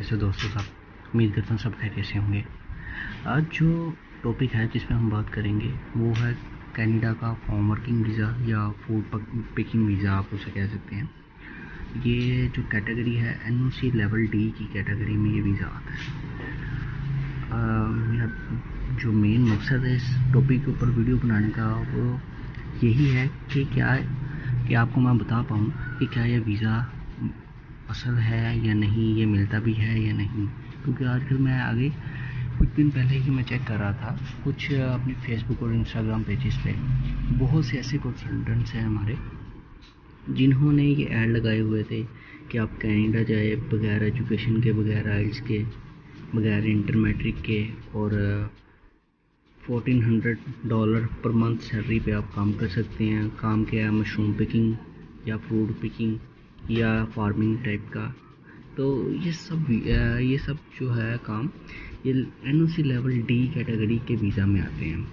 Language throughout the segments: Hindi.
कैसे दोस्तों सब। उम्मीद करता हूँ सब खैरियत से होंगे। आज जो टॉपिक है जिस पे हम बात करेंगे वो है कनाडा का फॉर्म वर्किंग वीज़ा या फूड पिकिंग वीज़ा, आप उसे कह सकते हैं। ये जो कैटेगरी है एनओसी लेवल डी की कैटेगरी में ये वीज़ा आता है। मेरा जो मेन मकसद है इस टॉपिक के ऊपर वीडियो बनाने का वो यही है कि आपको मैं बता पाऊँ कि क्या ये वीज़ा असल है या नहीं, ये मिलता भी है या नहीं। क्योंकि आजकल मैं आगे कुछ दिन पहले ही मैं चेक कर रहा था कुछ अपने फेसबुक और इंस्टाग्राम पेजेस पे बहुत से ऐसे कंसल्टेंट्स हैं हमारे जिन्होंने ये ऐड लगाए हुए थे कि आप कनाडा जाए बगैर एजुकेशन के, बगैर आइल्स के, बगैर इंटर मैट्रिक के और $1400 पर मंथ सैलरी पे आप काम कर सकते हैं। काम क्या है, मशरूम पिकिंग या फ्रूट पिकिंग या फार्मिंग टाइप का। तो ये सब जो है काम ये एनओसी लेवल डी कैटेगरी के वीज़ा में आते हैं।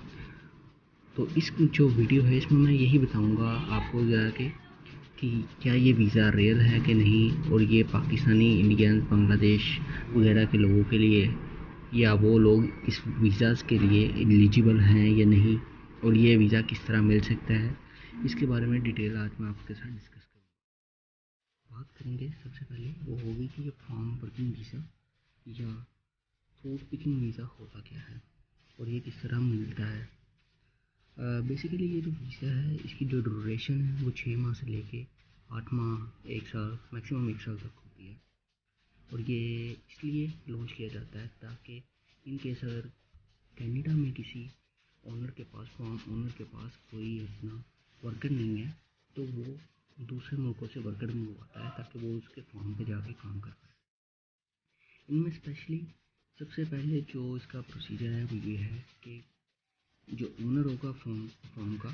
तो इस जो वीडियो है इसमें मैं यही बताऊंगा आपको जाके कि क्या ये वीज़ा रियल है कि नहीं, और ये पाकिस्तानी, इंडियन, बांग्लादेश वगैरह के लोगों के लिए या वो लोग इस वीज़ाज़ के लिए एलिजिबल हैं या नहीं, और ये वीज़ा किस तरह मिल सकता है, इसके बारे में डिटेल आज मैं आपके साथ डिस्कस करूँगा। बात करेंगे सबसे पहले वो होगी कि ये फार्म वर्किंग वीज़ा या फूड पिकिंग वीज़ा होता क्या है और ये किस तरह मिलता है। बेसिकली ये जो वीज़ा है इसकी जो ड्यूरेशन है वो 6 माह से लेके 8 माह, 1 साल, मैक्सिमम 1 साल तक होती है। और ये इसलिए लॉन्च किया जाता है ताकि इन केस अगर कनाडा में किसी ओनर के पास, फार्म ओनर के पास कोई अपना वर्कर नहीं है तो वो दूसरे मुल्कों से वर्कर मंगवाता है ताकि वो उसके फार्म पे जाके काम कर पाए। इनमें स्पेशली सबसे पहले जो इसका प्रोसीजर है वो ये है कि जो ओनर होगा फार्म का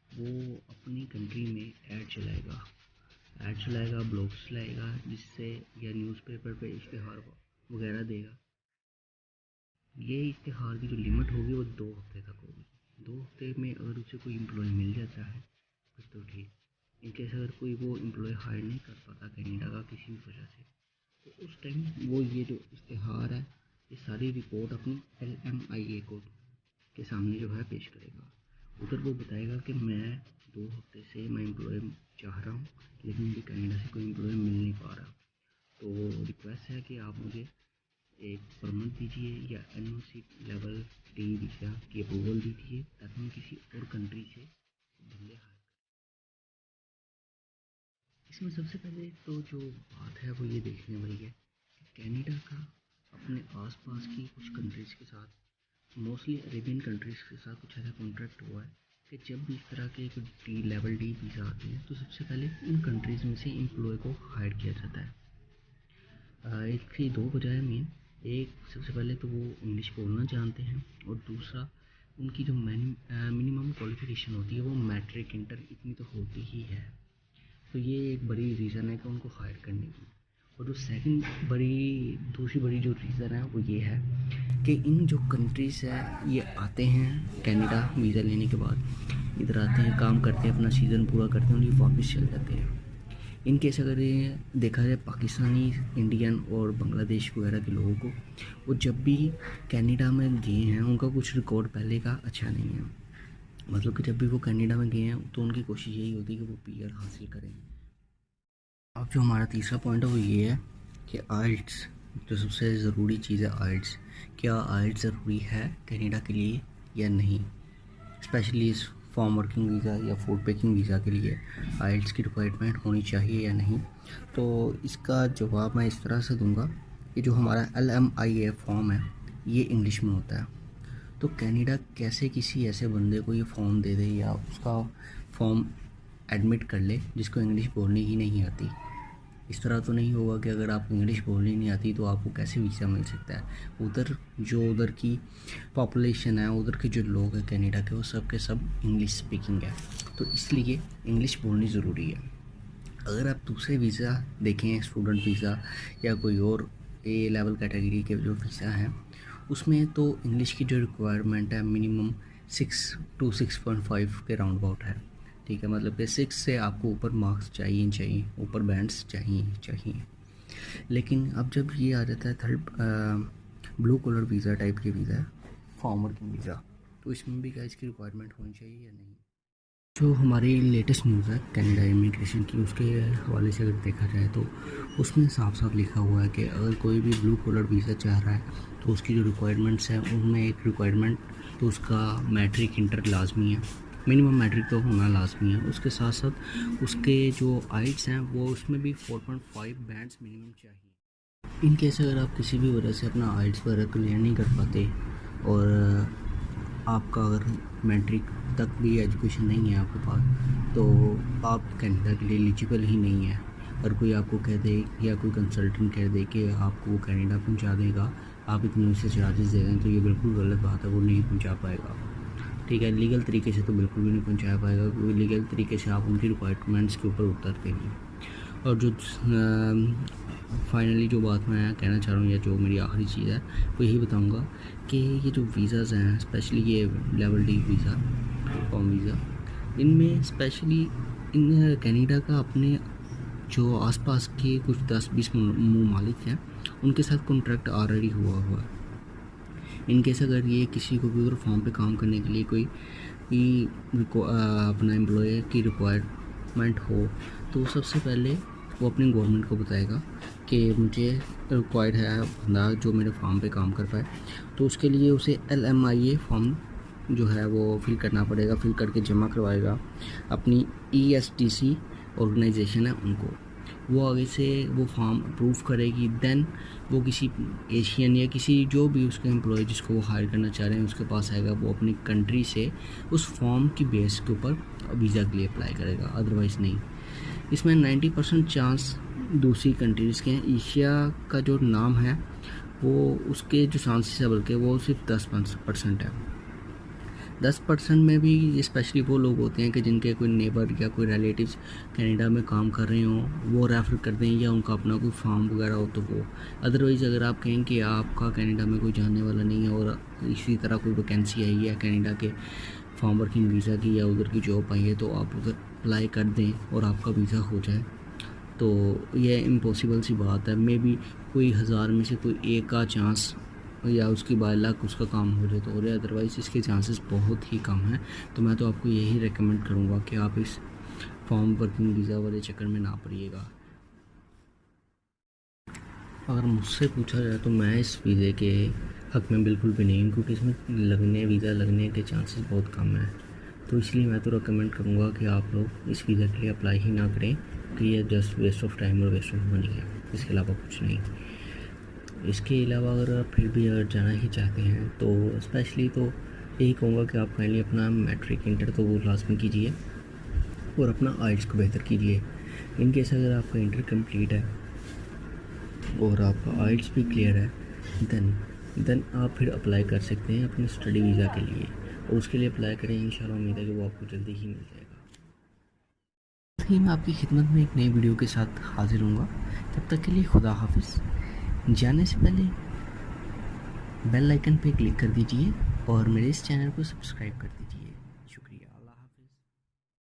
वो अपनी कंट्री में ऐड चलाएगा, ब्लॉग्स चलाएगा जिससे या न्यूज़पेपर पे इश्तिहार वगैरह देगा। ये इश्तिहार की जो लिमिट होगी वो 2 हफ्ते तक होगी। 2 हफ्ते में अगर उसे कोई एम्प्लॉय मिल जाता है फिर तो ठीक। इनकेस अगर कोई वो एम्प्लॉय हायर नहीं कर पाता कनाडा का किसी भी वजह से, तो उस टाइम वो ये जो इश्तिहार है ये सारी रिपोर्ट अपनी LMIA को के सामने जो है पेश करेगा। उधर वो बताएगा कि मैं 2 हफ्ते से मैं एम्प्लॉय चाह रहा हूँ लेकिन मुझे कनाडा से कोई एम्प्लॉय मिल नहीं पा रहा। तो रिक्वेस्ट है कि आप मुझे एक परमिट दीजिए या एनओसी लेवल डी वीज़ा की अप्रूवल दीजिए ताकि मैं किसी और कंट्री से बंदे हायर। इसमें सबसे पहले तो जो बात है वो ये देखने वाली है कि कनाडा का अपने आसपास की कुछ कंट्रीज़ के साथ, मोस्टली अरेबियन कंट्रीज़ के साथ कुछ ऐसा कॉन्ट्रैक्ट हुआ है कि जब भी इस तरह के एक डी लेवल डी वीज़ा आते हैं तो सबसे पहले उन कंट्रीज़ में से एम्प्लॉय को हायर किया जाता है। इसकी 2 वजह है मेन। एक, सबसे पहले तो वो इंग्लिश बोलना जानते हैं और दूसरा उनकी जो मिनिमम क्वालिफ़िकेशन होती है वो मैट्रिक, इंटर इतनी तो होती ही है। तो ये एक बड़ी रीज़न है कि उनको हायर करने की। और जो दूसरी बड़ी जो रीज़न है वो ये है कि इन जो कंट्रीज़ है ये आते हैं कनाडा वीज़ा लेने के बाद, इधर आते हैं, काम करते हैं, अपना सीज़न पूरा करते हैं और ये वापस चले जाते हैं। इन केस अगर ये देखा जाए पाकिस्तानी, इंडियन और बांग्लादेश वगैरह के लोगों को, वो जब भी कनाडा में गए हैं उनका कुछ रिकॉर्ड पहले का अच्छा नहीं है। मतलब कि जब भी वो कनाडा में गए हैं तो उनकी कोशिश यही होती है कि वो PR हासिल करें। अब जो हमारा तीसरा पॉइंट है वो ये है कि आइल्स, जो सबसे ज़रूरी चीज़ है आइल्स। क्या आइल्स ज़रूरी है कनाडा के लिए या नहीं, स्पेशली इस फॉर्म वर्किंग वीज़ा या फूड पैकिंग वीज़ा के लिए आइल्स की रिक्वायरमेंट होनी चाहिए या नहीं। तो इसका जवाब मैं इस तरह से दूंगा कि जो हमारा LMIA फॉर्म है ये इंग्लिश में होता है। तो कनाडा कैसे किसी ऐसे बंदे को ये फॉर्म दे दे या उसका फॉर्म एडमिट कर ले जिसको इंग्लिश बोलनी ही नहीं आती। इस तरह तो नहीं होगा कि अगर आपको इंग्लिश बोलनी नहीं आती तो आपको कैसे वीज़ा मिल सकता है। उधर की पॉपुलेशन है, उधर के जो लोग हैं कनाडा के, वो सब के सब इंग्लिश स्पीकिंग है, तो इसलिए इंग्लिश बोलनी ज़रूरी है। अगर आप दूसरे वीज़ा देखें, स्टूडेंट वीज़ा या कोई और A लेवल कैटेगरी के जो वीज़ा हैं उसमें तो इंग्लिश की जो रिक्वायरमेंट है मिनिमम 6 to 6.5 के राउंड अबाउट है। ठीक है, मतलब कि 6 से आपको ऊपर मार्क्स चाहिए, ऊपर बैंड्स चाहिए। लेकिन अब जब ये आ जाता है third blue colour visa type के वीज़ा है, फॉर्म वर्किंग वीज़ा, तो इसमें भी क्या इसकी रिक्वायरमेंट होनी चाहिए या नहीं। जो हमारी लेटेस्ट न्यूज़ है कनाडा इमिग्रेशन की, उसके हवाले से अगर देखा जाए तो उसमें साफ साफ लिखा हुआ है कि अगर कोई भी ब्लू कलर वीज़ा चाह रहा है तो उसकी जो रिक्वायरमेंट्स हैं उनमें एक रिक्वायरमेंट तो उसका मैट्रिक इंटर लाजमी है, मिनिमम मैट्रिक तो होना लाजमी है। उसके साथ साथ उसके जो आइट्स हैं वो उसमें भी 4.5 बैंड्स मिनिमम चाहिए। इन केस अगर आप किसी भी वजह से अपना आइट्स वगैरह क्लियर नहीं कर पाते और आपका अगर मैट्रिक तक भी एजुकेशन नहीं है आपके पास, तो आप कनाडा के लिए एलिजिबल ही नहीं है। और कोई आपको कह दे या कोई कंसल्टेंट कह दे कि आपको वो कनाडा पहुंचा देगा, आप इतने उससे चार्जेस दे दें, तो ये बिल्कुल गलत बात है, वो नहीं पहुंचा पाएगा। ठीक है, लीगल तरीके से तो बिल्कुल भी नहीं पहुंचा पाएगा, क्योंकि लीगल तरीके से आप उनकी रिक्वायरमेंट्स के ऊपर उतरते नहीं। और जो फाइनली जो बात मैं कहना चाह रहा हूँ या जो मेरी आखिरी चीज़ है वो यही बताऊँगा कि ये जो वीज़ाज़ हैं, स्पेशली ये level D visa, form visa, इनमें स्पेशली इन कनाडा का अपने जो आसपास के कुछ 10-20 ममालिक हैं उनके साथ कॉन्ट्रैक्ट ऑलरेडी हुआ है। इनकेस अगर ये किसी को भी अगर फॉर्म पे काम करने के लिए कोई अपना एम्प्लॉयर की रिक्वायरमेंट हो, तो सबसे पहले वो अपनी गवर्नमेंट को बताएगा कि मुझे रिक्वायर्ड है बंदा जो मेरे फार्म पे काम कर पाए। तो उसके लिए उसे LMIA फॉर्म जो है वो फिल करना पड़ेगा, फिल करके जमा करवाएगा अपनी ESTC ऑर्गेनाइजेशन है उनको। वो आगे से वो फॉर्म अप्रूव करेगी, देन वो किसी एशियन या किसी जो भी उसके एम्प्लॉय जिसको वो हायर करना चाह रहे हैं उसके पास आएगा, वो अपनी कंट्री से उस फॉर्म की बेस के ऊपर वीज़ा के लिए अप्लाई करेगा, अदरवाइज़ नहीं। इसमें 90% चांस दूसरी कंट्रीज़ के हैं। एशिया का जो नाम है वो उसके जो चांसेस है बल्कि वो सिर्फ 10% है। 10% में भी स्पेशली वो लोग होते हैं कि जिनके कोई नेबर या कोई रिलेटिव्स कनाडा में काम कर रहे हों, वो रेफ़र कर दें या उनका अपना कोई फार्म वगैरह हो तो वो। अदरवाइज़ अगर आप कहें कि आपका कनाडा में कोई जानने वाला नहीं है और इसी तरह कोई वैकेंसी आई है कनाडा के फार्म वर्किंग वीज़ा की या उधर की जॉब आई है, तो आप उधर अप्लाई कर दें और आपका वीज़ा हो जाए, तो ये इम्पॉसिबल सी बात है। मे बी कोई 1000 में से कोई एक का चांस या उसकी 12 लाख उसका काम हो जाए तो हो जाए, अदरवाइज़ इसके चांसेस बहुत ही कम हैं। तो मैं तो आपको यही रेकमेंड करूँगा कि आप इस फॉर्म वर्किंग वीज़ा वाले चक्कर में ना पड़िएगा। अगर मुझसे पूछा जाए तो मैं इस वीज़े के हक़ में बिल्कुल भी नहीं हूँ, क्योंकि इसमें वीज़ा लगने के चांसेस बहुत कम हैं। तो इसलिए मैं तो रेकमेंड करूँगा कि आप लोग इस वीज़ा के लिए अप्लाई ही ना करें, कि ये जस्ट वेस्ट ऑफ टाइम और वेस्ट ऑफ मनी है, इसके अलावा कुछ नहीं। इसके अलावा अगर आप फिर भी अगर जाना ही चाहते हैं तो स्पेशली तो यही कहूँगा कि आप काइंडली अपना मैट्रिक इंटर तो वो लाजमी कीजिए और अपना आइल्स को बेहतर कीजिए। इन केस अगर आपका इंटर कंप्लीट है और आपका आइल्स भी क्लियर है, देन आप फिर अप्लाई कर सकते हैं अपने स्टडी वीज़ा के लिए, और उसके लिए अप्लाई करें। इंशाल्लाह उम्मीद है कि वो आपको जल्दी ही मिल जाएगा। मैं आपकी खिदमत में एक नई वीडियो के साथ हाजिर हूँगा। तब तक के लिए खुदा हाफिज़। जाने से पहले बेल आइकन पे क्लिक कर दीजिए और मेरे इस चैनल को सब्सक्राइब कर दीजिए।